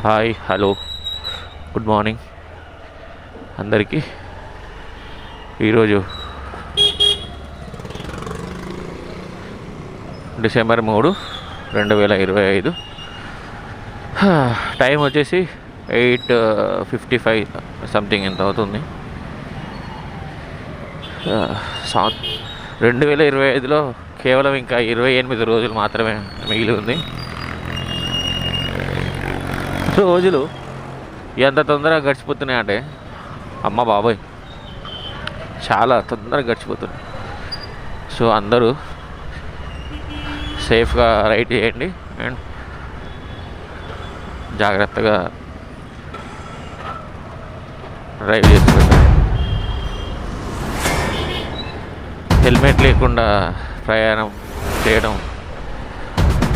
Hi, hello, good morning అందరికీ. ఈరోజు December 3, 2025. Time వచ్చేసి 8:55 సంథింగ్ ఎంత అవుతుంది. 2025లో కేవలం ఇంకా 28 రోజులు మాత్రమే మిగిలి ఉంది. రోజులు ఎంత తొందరగా గడిచిపోతున్నాయి అంటే అమ్మ బాబోయ్, చాలా తొందరగా గడిచిపోతున్నాయి. సో అందరూ సేఫ్గా రైడ్ చేయండి అండ్ జాగ్రత్తగా డ్రైవ్ చేస్తుంటారు. హెల్మెట్ లేకుండా ప్రయాణం చేయడం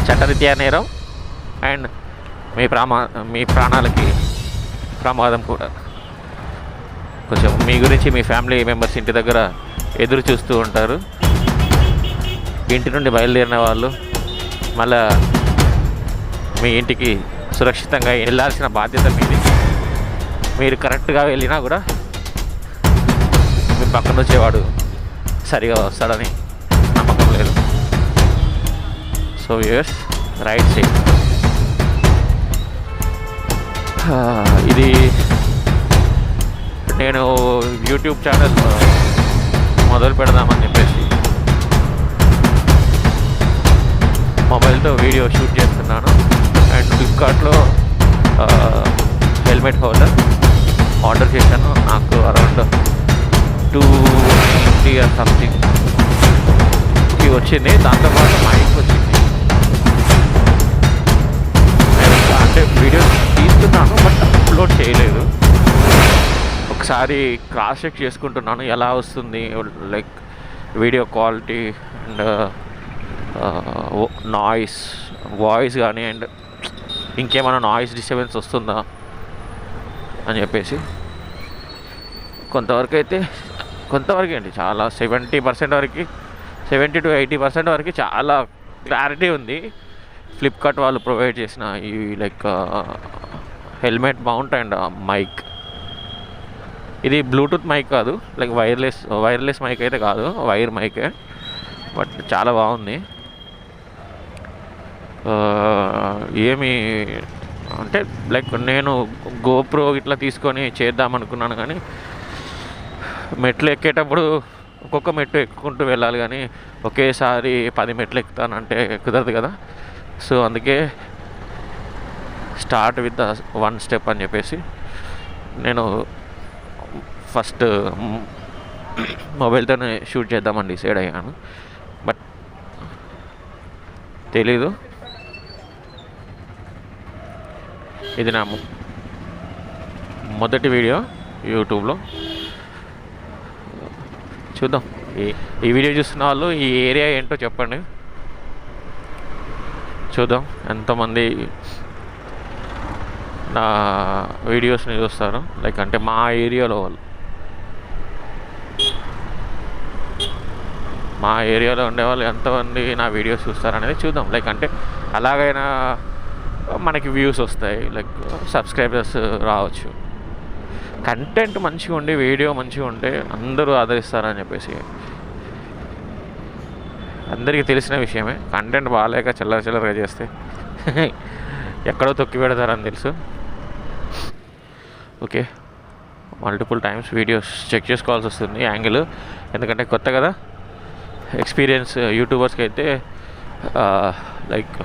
చట్టరీత్యా నేరం అండ్ మీ ప్రాణాలకి ప్రమాదం కూడా. కొంచెం మీ గురించి మీ ఫ్యామిలీ మెంబర్స్ ఇంటి దగ్గర ఎదురు చూస్తూ ఉంటారు. ఇంటి నుండి బయలుదేరిన వాళ్ళు మళ్ళా మీ ఇంటికి సురక్షితంగా వెళ్ళాల్సిన బాధ్యత మీది. మీరు కరెక్ట్గా వెళ్ళినా కూడా మీ పక్కన వచ్చేవాడు సరిగా వస్తాడని నమ్మకం లేదు. So viewers, right safe. ఇది నేను యూట్యూబ్ ఛానల్ మొదలు పెడదామని చెప్పేసి మొబైల్తో వీడియో షూట్ చేస్తున్నాను. అండ్ ఫ్లిప్కార్ట్లో హెల్మెట్ హోల్డర్ ఆర్డర్ చేశాను. నాకు అరౌండ్ 250 సంథింగ్ వచ్చింది. దాంతోపాటు మైక్ వచ్చింది. అంటే వీడియో తీస్తున్నాను బట్ అప్లోడ్ చేయలేదు. ఒకసారి క్రాస్ చెక్ చేసుకుంటున్నాను ఎలా వస్తుంది, like video quality and noise, voice కానీ అండ్ ఇంకేమైనా నాయిస్ డిస్టర్బెన్స్ వస్తుందా అని చెప్పేసి. కొంతవరకు ఏంటి చాలా 70% వరకు, 70 to 80% వరకు చాలా క్లారిటీ ఉంది. ఫ్లిప్కార్ట్ వాళ్ళు ప్రొవైడ్ చేసిన ఈ like helmet mount and mic. ఇది బ్లూటూత్ మైక్ కాదు, లైక్ వైర్లెస్ మైక్ అయితే కాదు, వైర్ మైకే. బట్ చాలా బాగుంది. ఏమి అంటే లైక్ నేను గోప్రో ఇట్లా తీసుకొని చేద్దామనుకున్నాను కానీ మెట్లు ఎక్కేటప్పుడు ఒక్కొక్క మెట్టు ఎక్కుకుంటూ వెళ్ళాలి కానీ ఒకేసారి 10 మెట్లు ఎక్కుతానంటే కుదరదు కదా. సో అందుకే స్టార్ట్ విత్ ద 1 స్టెప్ అని చెప్పేసి నేను ఫస్ట్ మొబైల్తోనే షూట్ చేద్దామని డిసైడ్ అయ్యాను. బట్ తెలీదు, ఇది నా మొదటి వీడియో యూట్యూబ్లో. చూద్దాం. ఈ వీడియో చూస్తున్న వాళ్ళు ఈ ఏరియా ఏంటో చెప్పండి, చూద్దాం ఎంతమంది నా వీడియోస్ని చూస్తారు. లైక్ అంటే మా ఏరియాలో వాళ్ళు, మా ఏరియాలో ఉండేవాళ్ళు ఎంతమంది నా వీడియోస్ చూస్తారు అనేది చూద్దాం. లైక్ అంటే అలాగైనా మనకి వ్యూస్ వస్తాయి, లైక్ సబ్స్క్రైబర్స్ రావచ్చు. కంటెంట్ మంచిగా ఉండి వీడియో మంచిగా ఉంటే అందరూ ఆదరిస్తారని చెప్పేసి అందరికీ తెలిసిన విషయమే. కంటెంట్ బాగాలేక చిల్లరగా చేస్తే ఎక్కడో తొక్కి పెడతారని తెలుసు. Okay, multiple times videos check చేసుకోవాల్సి వస్తుంది యాంగిల్, ఎందుకంటే కొత్త కదా. ఎక్స్పీరియన్స్ యూట్యూబర్స్కి అయితే లైక్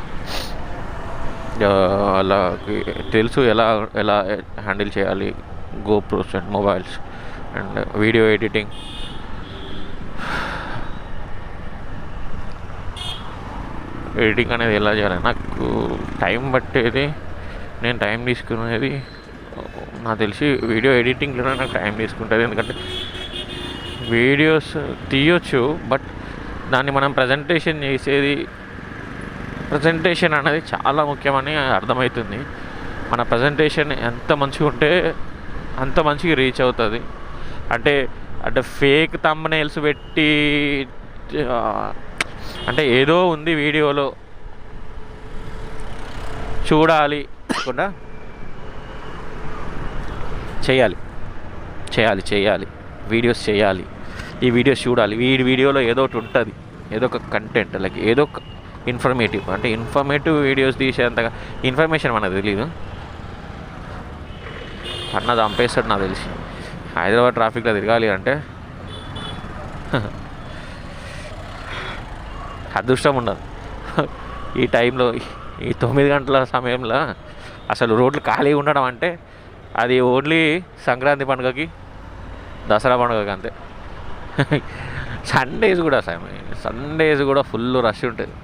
వాళ్ళకి తెలుసు ఎలా హ్యాండిల్ చేయాలి GoPros and mobiles and video editing. Editing అనేది ఎలా చేయాలి నాకు టైం పట్టేది, నేను టైం తీసుకునేది నాకు తెలిసి వీడియో ఎడిటింగ్లోనే నాకు టైం తీసుకుంటుంది. ఎందుకంటే వీడియోస్ తీయొచ్చు బట్ దాన్ని మనం ప్రజెంటేషన్ అనేది చాలా ముఖ్యమని అర్థమవుతుంది. మన ప్రజెంటేషన్ ఎంత మంచిగా ఉంటే అంత మంచిగా రీచ్ అవుతుంది. అంటే ఫేక్ థంబ్నెయిల్స్ పెట్టి అంటే ఏదో ఉంది వీడియోలో చూడాలి కాకుండా చేయాలి చేయాలి చేయాలి వీడియోస్ చేయాలి, ఈ వీడియోస్ చూడాలి, వీడియోలో ఏదో ఒకటి ఉంటుంది, ఏదో ఒక కంటెంట్ లైక్ ఏదో ఒక ఇన్ఫర్మేటివ్, అంటే ఇన్ఫర్మేటివ్ వీడియోస్ తీసేంతగా ఇన్ఫర్మేషన్ మనకు తెలీదు. అన్న చంపేస్తాడు నాకు తెలిసి. హైదరాబాద్ ట్రాఫిక్లో తిరగాలి అంటే అదృష్టం ఉండదు. ఈ టైంలో ఈ 9 గంటల సమయంలో అసలు రోడ్లు ఖాళీ ఉండడం అంటే అది ఓన్లీ సంక్రాంతి పండుగకి, దసరా పండుగకి అంతే. సండేస్ కూడా ఫుల్ రష్ ఉంటుంది.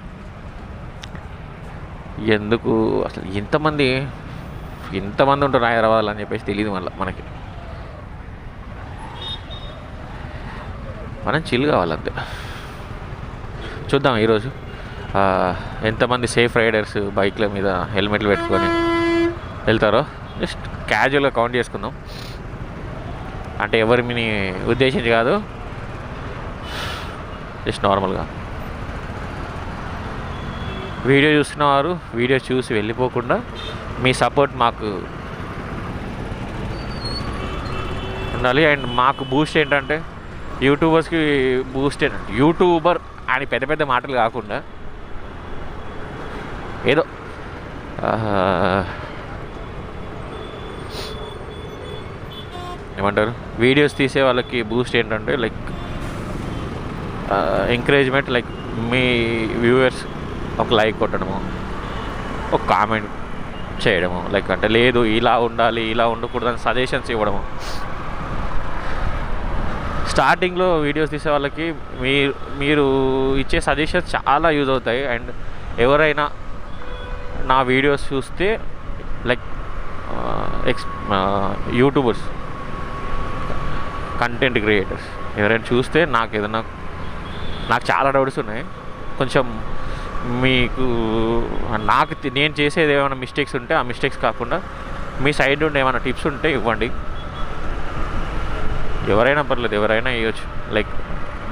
ఎందుకు అసలు ఇంతమంది ఉంటారు హైదరాబాద్లో అని చెప్పేసి తెలియదు మళ్ళీ మనకి. మనం చిల్ కావాలంతే. చూద్దాం ఈరోజు ఎంతమంది సేఫ్ రైడర్స్ బైక్ల మీద హెల్మెట్లు పెట్టుకొని వెళ్తారో జస్ట్ క్యాజువల్గా కౌంట్ చేసుకుందాం. అంటే ఎవరిని ఉద్దేశించి కాదు, జస్ట్ నార్మల్గా. వీడియో చూస్తున్నవారు వీడియో చూసి వెళ్ళిపోకుండా మీ సపోర్ట్ మాకు ఉండాలి. అండ్ మాకు బూస్ట్ ఏంటంటే యూట్యూబర్స్కి బూస్ట్ ఏంటంటే యూట్యూబర్ అని పెద్ద పెద్ద మాటలు కాకుండా ఏదో ఏమంటారు, వీడియోస్ తీసే వాళ్ళకి బూస్ట్ ఏంటంటే లైక్ ఎంకరేజ్మెంట్, లైక్ మీ వ్యూవర్స్ ఒక లైక్ కొట్టడము, ఒక కామెంట్ చేయడము, లైక్ అంటే లేదు ఇలా ఉండాలి ఇలా ఉండకూడదని సజెషన్స్ ఇవ్వడము. స్టార్టింగ్లో వీడియోస్ తీసే వాళ్ళకి మీరు ఇచ్చే సజెషన్స్ చాలా యూజ్ అవుతాయి. అండ్ ఎవరైనా నా వీడియోస్ చూస్తే లైక్ యూట్యూబర్స్, కంటెంట్ క్రియేటర్స్ ఎవరైనా చూస్తే నాకు చాలా డౌట్స్ ఉన్నాయి. కొంచెం మీకు నేను చేసేది ఏమైనా మిస్టేక్స్ ఉంటే ఆ మిస్టేక్స్ కాకుండా మీ సైడ్ నుండి ఏమైనా టిప్స్ ఉంటే ఇవ్వండి. ఎవరైనా పర్లేదు, ఎవరైనా ఇవ్వచ్చు. లైక్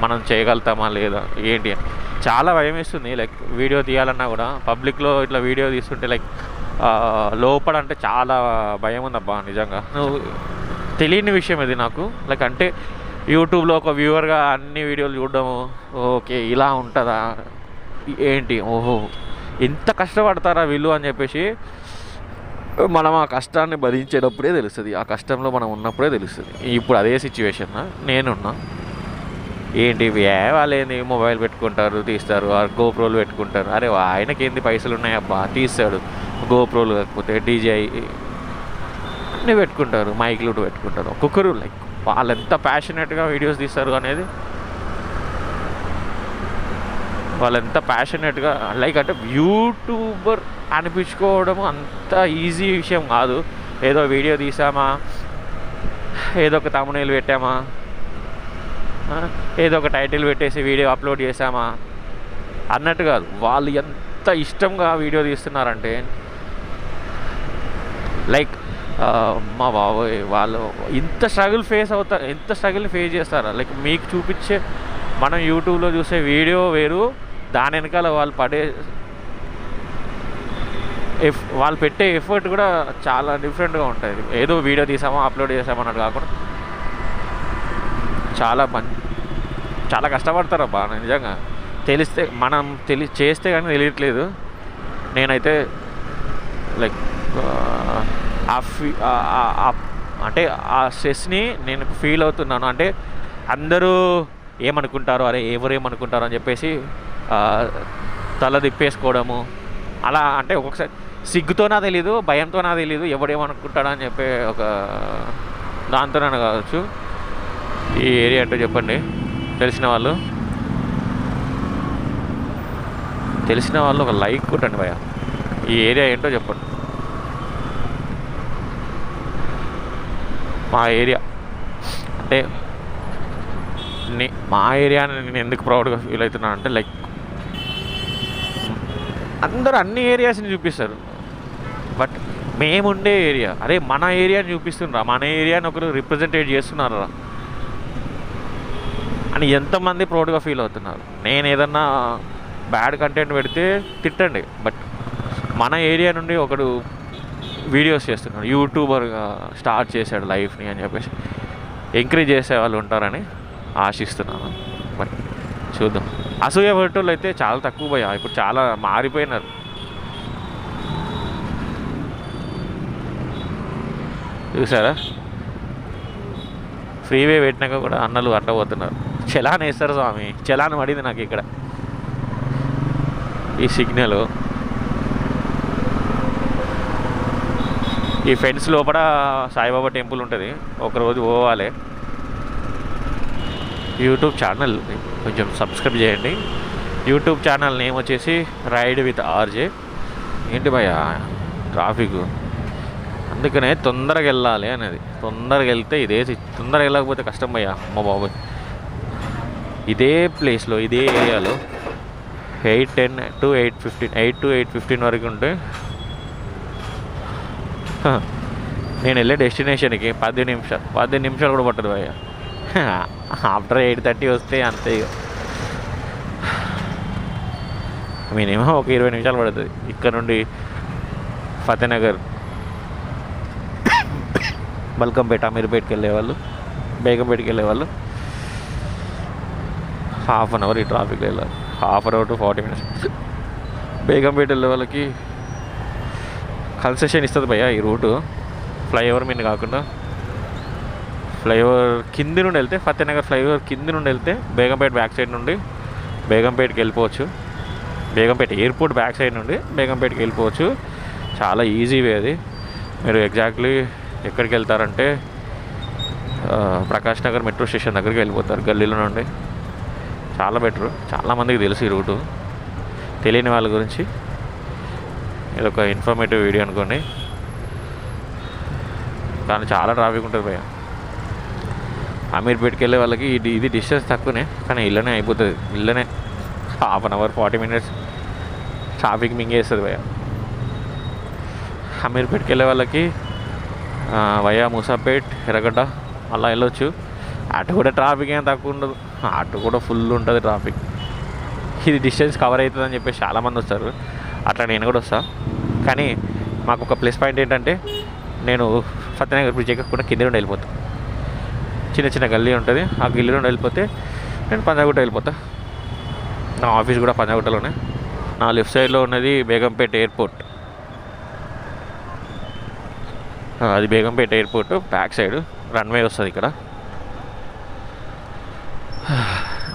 మనం చేయగలుగుతామా లేదా ఏంటి అని చాలా భయం వేస్తుంది. లైక్ వీడియో తీయాలన్నా కూడా పబ్లిక్లో ఇట్లా వీడియో తీస్తుంటే లైక్ లోపల అంటే చాలా భయం ఉందబ్బా నిజంగా. నువ్వు తెలియని విషయం ఇది నాకు. లైక్ అంటే యూట్యూబ్లో ఒక వ్యూవర్గా అన్ని వీడియోలు చూడడము, ఓకే ఇలా ఉంటుందా ఏంటి, ఓహో ఇంత కష్టపడతారా వీళ్ళు అని చెప్పేసి మనం ఆ కష్టాన్ని భరించేటప్పుడే తెలుస్తుంది, ఆ కష్టంలో మనం ఉన్నప్పుడే తెలుస్తుంది. ఇప్పుడు అదే సిచ్యువేషన్ నేనున్నా. ఏంటి వాళ్ళేంది మొబైల్ పెట్టుకుంటారు తీస్తారు, గోప్రోలు పెట్టుకుంటారు. అరే ఆయనకి ఏంది పైసలు ఉన్నాయబ్బా తీస్తాడు, గోప్రోలు కాకపోతే డీజే అన్నీ పెట్టుకుంటారు, మైక్లు పెట్టుకుంటారు. ఒక్కొక్కరు లైక్ వాళ్ళు ఎంత ప్యాషనేట్గా వీడియోస్ తీస్తారు అనేది, వాళ్ళు ఎంత ప్యాషనేట్గా లైక్ అంటే యూట్యూబర్ అనిపించుకోవడం అంత ఈజీ విషయం కాదు. ఏదో వీడియో తీసామా, ఏదో ఒక థంబ్నెయిల్ పెట్టామా, ఏదో ఒక టైటిల్ పెట్టేసి వీడియో అప్లోడ్ చేసామా అన్నట్టు కాదు. వాళ్ళు ఎంత ఇష్టంగా వీడియో తీస్తున్నారంటే లైక్ మా బాబోయ్ వాళ్ళు ఇంత స్ట్రగుల్ ఫేస్ చేస్తారా. లైక్ మీకు చూపించే మనం యూట్యూబ్లో చూసే వీడియో వేరు, దాని వెనకాల వాళ్ళు పెట్టే ఎఫర్ట్ కూడా చాలా డిఫరెంట్గా ఉంటుంది. ఏదో వీడియో తీసామో అప్లోడ్ చేసామో అన్నట్టు కాకుండా చాలా కష్టపడతారబ్బా నిజంగా. తెలిస్తే మనం చేస్తే కానీ తెలియట్లేదు. నేనైతే లైక్ అంటే ఆ స్ట్రెస్ని నేను ఫీల్ అవుతున్నాను. అంటే అందరూ ఏమనుకుంటారో, అరే ఎవరేమనుకుంటారో అని చెప్పేసి తల తిప్పేసుకోవడము అలా. అంటే ఒక్కొక్కసారి సిగ్గుతో నా తెలీదు, భయంతో నా తెలీదు, ఎవడేమనుకుంటాడా అని చెప్పే ఒక దాంతోనే కావచ్చు. ఈ ఏరియా అంటే చెప్పండి, తెలిసిన వాళ్ళు ఒక లైక్ కొట్టండి భయ. ఈ ఏరియా ఏంటో చెప్పండి. మా ఏరియా అంటే మా ఏరియాని నేను ఎందుకు ప్రౌడ్గా ఫీల్ అవుతున్నాను అంటే లైక్ అందరూ అన్ని ఏరియాస్ని చూపిస్తారు, బట్ మేముండే ఏరియా, అరే మన ఏరియాని చూపిస్తున్నారా, మన ఏరియాని ఒకరు రిప్రజెంటేట్ చేస్తున్నారా అని ఎంతమంది ప్రౌడ్గా ఫీల్ అవుతున్నారు. నేను ఏదన్నా బ్యాడ్ కంటెంట్ పెడితే తిట్టండి, బట్ మన ఏరియా నుండి ఒకడు వీడియోస్ చేస్తున్నాడు, యూట్యూబర్గా స్టార్ట్ చేశాడు లైఫ్ని అని చెప్పేసి ఎంకరేజ్ చేసే వాళ్ళు ఉంటారని ఆశిస్తున్నాను. మరి చూద్దాం. అసూయ పట్టేవాళ్ళు అయితే చాలా తక్కువ పోయా, ఇప్పుడు చాలా మారిపోయినారు. చూసారా, ఫ్రీవే పెట్టినాక కూడా అన్నలు అట్టబోతున్నారు. చలాన్ వేస్తారు స్వామి, చలాన్ పడింది నాకు ఇక్కడ ఈ సిగ్నల్. ఈ ఫెన్స్ లోపల సాయిబాబా టెంపుల్ ఉంటుంది, ఒకరోజు పోవాలి. యూట్యూబ్ ఛానల్ కొంచెం సబ్స్క్రైబ్ చేయండి. యూట్యూబ్ ఛానల్ నేమ్ వచ్చేసి రైడ్ విత్ ఆర్జే. ఏంటి భయ ట్రాఫిక్, అందుకనే తొందరగా వెళ్ళాలి అనేది. తొందరగా వెళ్తే ఇదే, తొందరగా వెళ్ళకపోతే కష్టం భయ్యా. అమ్మ బాబోయ్, ఇదే ప్లేస్లో ఇదే ఏరియాలో 8:10 to 8:15, 8 to 8:15 వరకు ఉంటే నేను వెళ్ళే డెస్టినేషన్కి 10 నిమిషాలు కూడా పట్టదు భయ్యా. ఆఫ్టర్ 8:30 వస్తే అంతే ఇక. మినిమం ఒక 20 నిమిషాలు పడుతుంది ఇక్కడ నుండి ఫతేనగర్, బల్కంపేట, అమీర్పేటకి వెళ్ళేవాళ్ళు, బేగంపేటకి వెళ్ళేవాళ్ళు హాఫ్ అన్ అవర్ ఈ ట్రాఫిక్లో వెళ్ళాలి. Half an hour to 40 minutes. Begumpet వెళ్ళే వాళ్ళకి కన్సెషన్ ఇస్తుంది భయ్యా ఈ రూటు. ఫ్లైఓవర్ మీద కాకుండా ఫ్లైఓవర్ కింది నుండి వెళ్తే, ఫతేనగర్ ఫ్లైఓవర్ కింది నుండి వెళ్తే బేగంపేట బ్యాక్ సైడ్ నుండి బేగంపేటకి వెళ్ళిపోవచ్చు. బేగంపేట ఎయిర్పోర్ట్ బ్యాక్ సైడ్ నుండి బేగంపేటకి వెళ్ళిపోవచ్చు. చాలా ఈజీ వే అది. మీరు ఎగ్జాక్ట్లీ ఎక్కడికి వెళ్తారంటే ప్రకాష్ నగర్ మెట్రో స్టేషన్ దగ్గరికి వెళ్ళిపోతారు గల్లీలో నుండి. చాలా బెటర్, చాలామందికి తెలుసు ఈ రూటు. తెలియని వాళ్ళ గురించి ఇది ఒక ఇన్ఫర్మేటివ్ వీడియో అనుకోండి. కానీ చాలా ట్రాఫిక్ ఉంటుంది భయ్య. అమీర్పేటకి వెళ్ళే వాళ్ళకి ఇది డిస్టెన్స్ తక్కువనే, కానీ ఇళ్ళనే అయిపోతుంది. ఇళ్ళనే half an hour 40 minutes traffic మింగేస్తుంది భయ్య. అమీర్పేటకి వెళ్ళే వాళ్ళకి వయా మూసాపేట్, ఎర్రగడ్డ అలా వెళ్ళొచ్చు. అటు కూడా ట్రాఫిక్ ఏం తక్కువ ఉండదు, అటు కూడా ఫుల్ ఉంటుంది ట్రాఫిక్. ఇది డిస్టెన్స్ కవర్ అవుతుందని చెప్పేసి చాలామంది వస్తారు, అట్లా నేను కూడా వస్తాను. కానీ మాకు ఒక ప్లస్ పాయింట్ ఏంటంటే, నేను ఫతేనగర్ బ్రిడ్జ్ ఎక్కకుండా కింద నుండి వెళ్ళిపోతాను. చిన్న చిన్న గల్లీ ఉంటుంది, ఆ గల్లీ నుండి వెళ్ళిపోతే నేను పంజాగుట్ట వెళ్ళిపోతా. నా ఆఫీస్ కూడా పంజాగుట్టలోనే. నా లెఫ్ట్ సైడ్లో ఉన్నది బేగంపేట ఎయిర్పోర్ట్. అది Begumpet airport back side runway వస్తుంది ఇక్కడ.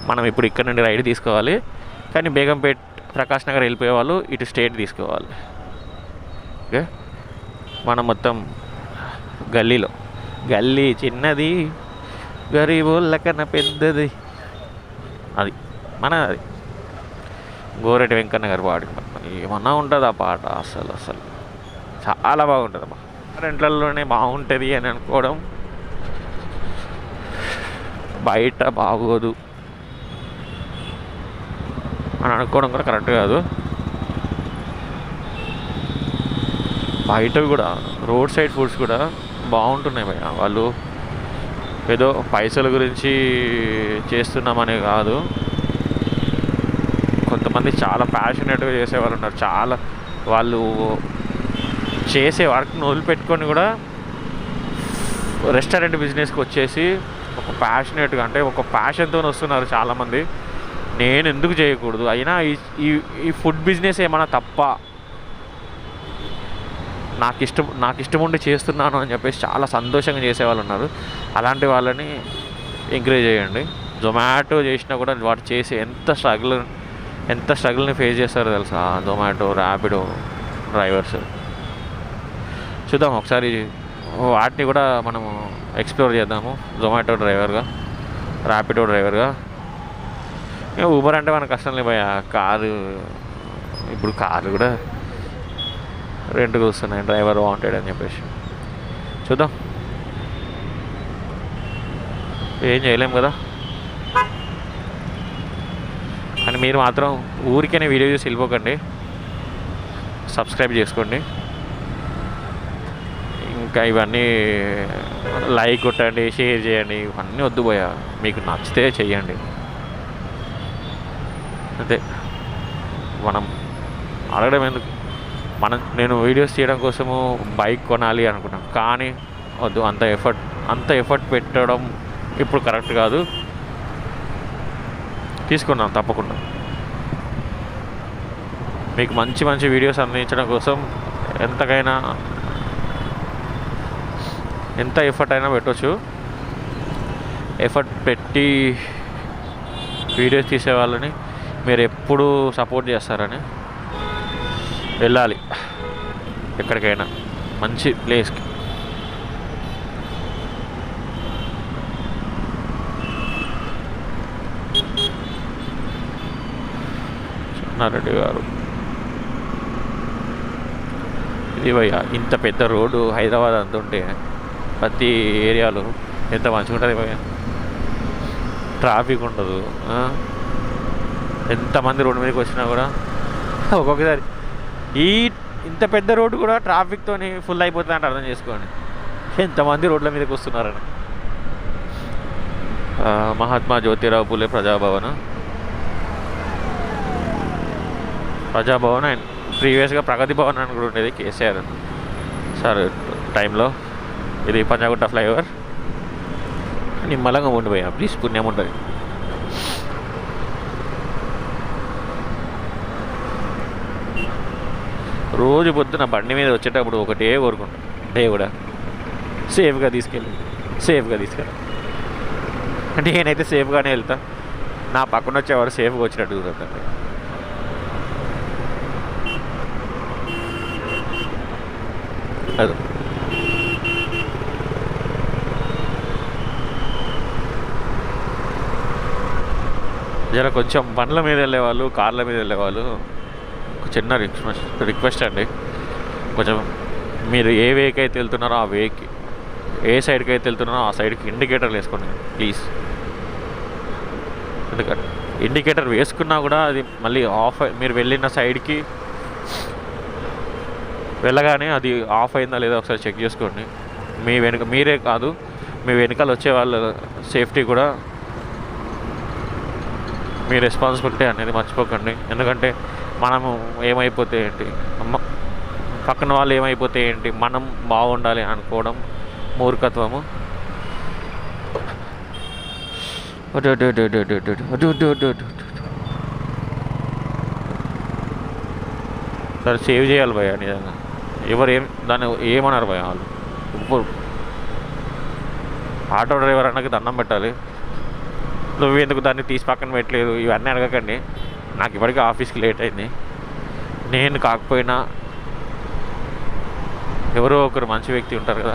మనం ఇప్పుడు ఇక్కడ నుండి రైడ్ తీసుకోవాలి, కానీ బేగంపేట ప్రకాష్ నగర్ వెళ్ళిపోయే వాళ్ళు ఇటు స్ట్రేట్ తీసుకోవాలి. ఓకే, మనం మొత్తం గల్లీలో, గల్లీ చిన్నది గరీబోళ్ళ కన్నా పెద్దది, అది అది గోరెటి వెంకన్న గారు పాడిన ఏమన్నా ఉంటుంది ఆ పాట. అసలు చాలా బాగుంటుంది అమ్మా. రెంట్లలోనే బాగుంటుంది అని అనుకోవడం, బయట బాగోదు అని అనుకోవడం కూడా కరెక్ట్ కాదు. బయటవి కూడా రోడ్ సైడ్ ఫుడ్స్ కూడా బాగుంటున్నాయి భయ్య. వాళ్ళు ఏదో పైసల గురించి చేస్తున్నామనే కాదు, కొంతమంది చాలా ప్యాషనేట్గా చేసేవాళ్ళు ఉన్నారు. చాలా వాళ్ళు చేసే వర్క్ను వదిలిపెట్టుకొని కూడా రెస్టారెంట్ బిజినెస్కి వచ్చేసి ఒక ప్యాషనేట్గా, అంటే ఒక ప్యాషన్తో వస్తున్నారు చాలామంది. నేను ఎందుకు చేయకూడదు, అయినా ఈ ఫుడ్ బిజినెస్ ఏమైనా తప్ప, నాకు ఇష్టం ఉండి చేస్తున్నాను అని చెప్పేసి చాలా సంతోషంగా చేసేవాళ్ళు ఉన్నారు. అలాంటి వాళ్ళని ఎంకరేజ్ చేయండి. జొమాటో చేసినా కూడా వాడు చేసి ఎంత స్ట్రగుల్ని ఫేస్ చేస్తారో తెలుసా జొమాటో, ర్యాపిడో డ్రైవర్స్. చూద్దాం ఒకసారి వాటిని కూడా మనము ఎక్స్ప్లోర్ చేద్దాము. జొమాటో డ్రైవర్గా, ర్యాపిడో డ్రైవర్గా. ఊబర్ అంటే మనకు కష్టం లేదు భయ్యా. ఇప్పుడు కార్లు కూడా రెంట్కి వస్తున్నాయి, డ్రైవర్ వాంటెడ్ అని చెప్పేసి. చూద్దాం, ఏం చేయలేం కదా. కానీ మీరు మాత్రం ఊరికైనా వీడియో చూసి వెళ్ళిపోకండి, సబ్స్క్రైబ్ చేసుకోండి. ఇంకా ఇవన్నీ లైక్ కొట్టండి, షేర్ చేయండి, ఇవన్నీ వద్దు పోయా. మీకు నచ్చితే చెయ్యండి అంతే. మనం అడగడం ఎందుకు. నేను వీడియోస్ తీయడం కోసము బైక్ కొనాలి అనుకున్నాను, కానీ వద్దు, అంత ఎఫర్ట్ పెట్టడం ఇప్పుడు కరెక్ట్ కాదు. తీసుకున్నాను తప్పకుండా. మీకు మంచి మంచి వీడియోస్ అందించడం కోసం ఎంత ఎఫర్ట్ అయినా పెట్టవచ్చు. ఎఫర్ట్ పెట్టి వీడియోస్ తీసే వాళ్ళని మీరు ఎప్పుడు సపోర్ట్ చేస్తారని. వెళ్ళాలి ఎక్కడికైనా మంచి ప్లేస్కి. చెన్నారెడ్డి గారు, ఇది భయ్యా ఇంత పెద్ద రోడ్డు హైదరాబాద్ అంతుంటే ప్రతి ఏరియాలో ఎంత మంచిగా ఉంటుంది భయ్యా. ట్రాఫిక్ ఉండదు, ఎంతమంది రోడ్డు మీదకి వచ్చినా కూడా ఒక్కొక్కసారి ఇంత పెద్ద రోడ్డు కూడా ట్రాఫిక్తో ఫుల్ అయిపోతుంది అంటే అర్థం చేసుకోండి ఎంతమంది రోడ్ల మీదకి వస్తున్నారని. మహాత్మా జ్యోతిరావు పూలే ప్రజాభవన్ అండ్ ప్రీవియస్గా ప్రగతి భవన్ అని కూడా ఉండేది కేసీఆర్ సార్ టైంలో. ఇది పంజాగుట్ట ఫ్లైఓవర్. నిమ్మలంగా ఉండిపోయా ప్లీజ్, పుణ్యం ఉంటుంది. రోజు పొద్దున బండి మీద వచ్చేటప్పుడు ఒకటే కోరుకుంటాను, దేవుడా సేఫ్గా తీసుకెళ్ళి. అంటే నేనైతే సేఫ్గానే వెళ్తా, నా పక్కన వచ్చేవారు సేఫ్గా వచ్చినట్టు చూడండి. అది జర కొంచెం బండ్ల మీద వెళ్ళేవాళ్ళు, కార్ల మీద వెళ్ళేవాళ్ళు ఒక చిన్న రిక్వెస్ట్ అండి, కొంచెం మీరు ఏ వేకి అయితే వెళ్తున్నారో ఆ వేకి, ఏ సైడ్కి అయితే వెళ్తున్నారో ఆ సైడ్కి ఇండికేటర్లు వేసుకోండి ప్లీజ్. ఎందుకంటే ఇండికేటర్ వేసుకున్నా కూడా అది మళ్ళీ మీరు వెళ్ళిన సైడ్కి వెళ్ళగానే అది ఆఫ్ అయిందా లేదా ఒకసారి చెక్ చేసుకోండి. మీరే కాదు, మీ వెనకాల వచ్చే వాళ్ళ సేఫ్టీ కూడా మీ రెస్పాన్సిబిలిటీ అనేది మర్చిపోకండి. ఎందుకంటే మనము ఏమైపోతే ఏంటి, పక్కన వాళ్ళు ఏమైపోతే ఏంటి, మనం బాగుండాలి అనుకోవడం మూర్ఖత్వము. సరే సేవ్ చేయాలి భయ్యా నిజంగా. దాన్ని ఏమన్నారు భయ్యా వాళ్ళు. ఇప్పుడు ఆటో డ్రైవర్ అన్నకి దండం పెట్టాలి, నువ్వు ఎందుకు దాన్ని తీసి పక్కన పెట్టలేదు ఇవన్నీ అడగకండి. నాకు ఇప్పటికీ ఆఫీస్కి లేట్ అయింది. నేను కాకపోయినా ఎవరో ఒకరు మంచి వ్యక్తి ఉంటారు కదా,